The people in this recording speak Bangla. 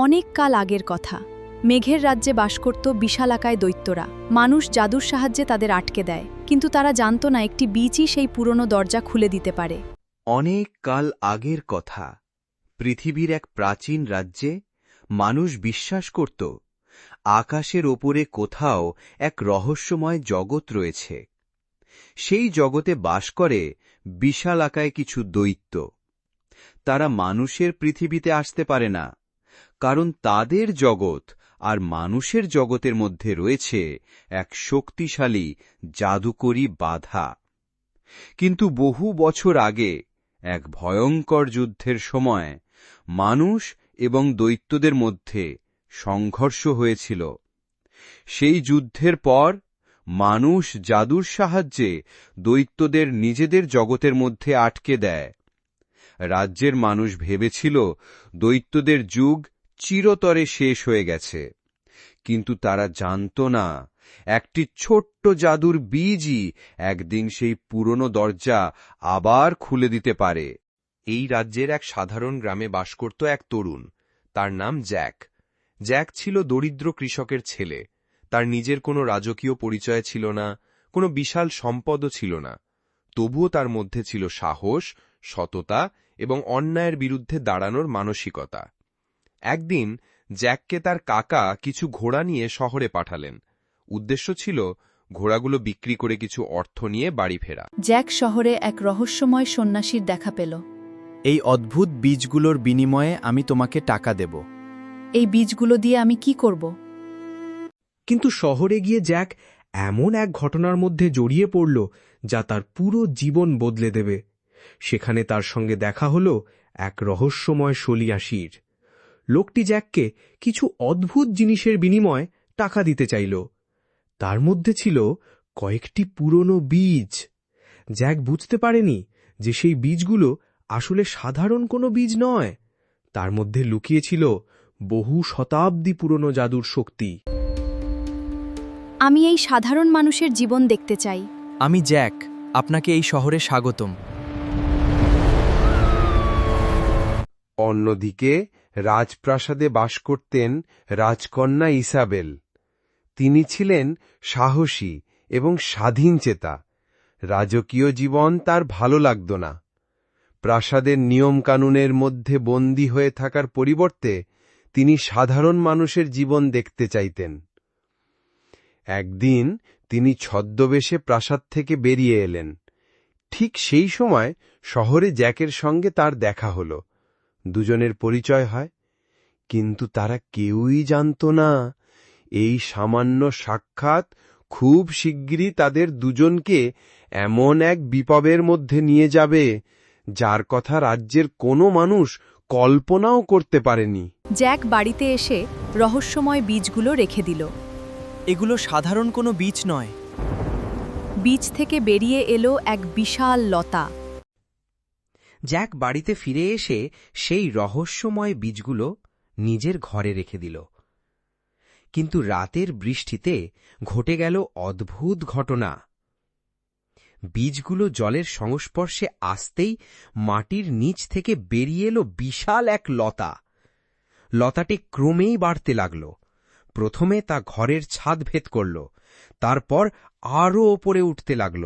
অনেক কাল আগের কথা। মেঘের রাজ্যে বাস করত বিশালাকায় দৈত্যরা। মানুষ জাদুর সাহায্যে তাদের আটকে দেয়, কিন্তু তারা জানত না একটি বীজই সেই পুরনো দরজা খুলে দিতে পারে। অনেক কাল আগের কথা। পৃথিবীর এক প্রাচীন রাজ্যে মানুষ বিশ্বাস করত আকাশের ওপরে কোথাও এক রহস্যময় জগৎ রয়েছে। সেই জগতে বাস করে বিশালাকায় কিছু দৈত্য। তারা মানুষের পৃথিবীতে আসতে পারে না, কারণ তাদের জগৎ আর মানুষের জগতের মধ্যে রয়েছে এক শক্তিশালী জাদুকরী বাধা। কিন্তু বহু বছর আগে এক ভয়ঙ্কর যুদ্ধের সময় মানুষ এবং দৈত্যদের মধ্যে সংঘর্ষ হয়েছিল। সেই যুদ্ধের পর মানুষ জাদুর সাহায্যে দৈত্যদের নিজেদের জগতের মধ্যে আটকে দেয়। রাজ্যের মানুষ ভেবেছিল দৈত্যদের যুগ চিরতরে শেষ হয়ে গেছে, কিন্তু তারা জানত না একটি ছোট্ট জাদুর বীজই একদিন সেই পুরনো দরজা আবার খুলে দিতে পারে। এই রাজ্যের এক সাধারণ গ্রামে বাস করত এক তরুণ। তার নাম জ্যাক। জ্যাক ছিল দরিদ্র কৃষকের ছেলে। তার নিজের কোনো রাজকীয় পরিচয় ছিল না, কোনো বিশাল সম্পদও ছিল না। তবুও তার মধ্যে ছিল সাহস, সততা এবং অন্যায়ের বিরুদ্ধে দাঁড়ানোর মানসিকতা। একদিন জ্যাককে তার কাকা কিছু ঘোড়া নিয়ে শহরে পাঠালেন। উদ্দেশ্য ছিল ঘোড়াগুলো বিক্রি করে কিছু অর্থ নিয়ে বাড়ি ফেরা। জ্যাক শহরে এক রহস্যময় সন্ন্যাসীর দেখা পেল। এই অদ্ভুত বীজগুলোর বিনিময়ে আমি তোমাকে টাকা দেব। এই বীজগুলো দিয়ে আমি কি করব? কিন্তু শহরে গিয়ে জ্যাক এমন এক ঘটনার মধ্যে জড়িয়ে পড়ল যা তার পুরো জীবন বদলে দেবে। সেখানে তার সঙ্গে দেখা হল এক রহস্যময় সন্ন্যাসীর। লোকটি জ্যাককে কিছু অদ্ভুত জিনিসের বিনিময়ে টাকা দিতে চাইল। তার মধ্যে ছিল কয়েকটি পুরনো বীজ। জ্যাক বুঝতে পারেনি যে সেই বীজগুলো আসলে সাধারণ কোনো বীজ নয়। তার মধ্যে লুকিয়ে ছিল বহু শতাব্দী পুরনো জাদুর শক্তি। আমি এই সাধারণ মানুষের জীবন দেখতে চাই। আমি জ্যাক, আপনাকে এই শহরে স্বাগতম। অন্যদিকে রাজপ্রাসাদে বাস করতেন রাজকন্যা ইসাবেল। তিনি ছিলেন সাহসী এবং স্বাধীনচেতা। রাজকীয় জীবন তার ভালো লাগত না। প্রাসাদের নিয়মকানুনের মধ্যে বন্দী হয়ে থাকার পরিবর্তে তিনি সাধারণ মানুষের জীবন দেখতে চাইতেন। একদিন তিনি ছদ্মবেশে প্রাসাদ থেকে বেরিয়ে এলেন। ঠিক সেই সময় শহরে জ্যাকের সঙ্গে তার দেখা হল। দুজনের পরিচয় হয়, কিন্তু তারা কেউই জানত না এই সামান্য সাক্ষাৎ খুব শিগগিরই তাদের দুজনকে এমন এক বিপদের মধ্যে নিয়ে যাবে যার কথা রাজ্যের কোনো মানুষ কল্পনাও করতে পারেনি। জ্যাক বাড়িতে এসে রহস্যময় বীজগুলো রেখে দিল। এগুলো সাধারণ কোনো বীজ নয়। বীজ থেকে বেরিয়ে এলো এক বিশাল লতা। জ্যাক বাড়িতে ফিরে এসে সেই রহস্যময় বীজগুলো নিজের ঘরে রেখে দিল। কিন্তু রাতের বৃষ্টিতে ঘটে গেল অদ্ভুত ঘটনা। বীজগুলো জলের সংস্পর্শে আসতেই মাটির নিচ থেকে বেরিয়ে এলো বিশাল এক লতা। লতাটি ক্রমেই বাড়তে লাগল। প্রথমে তা ঘরের ছাদ ভেদ করল, তারপর আরও ওপরে উঠতে লাগল।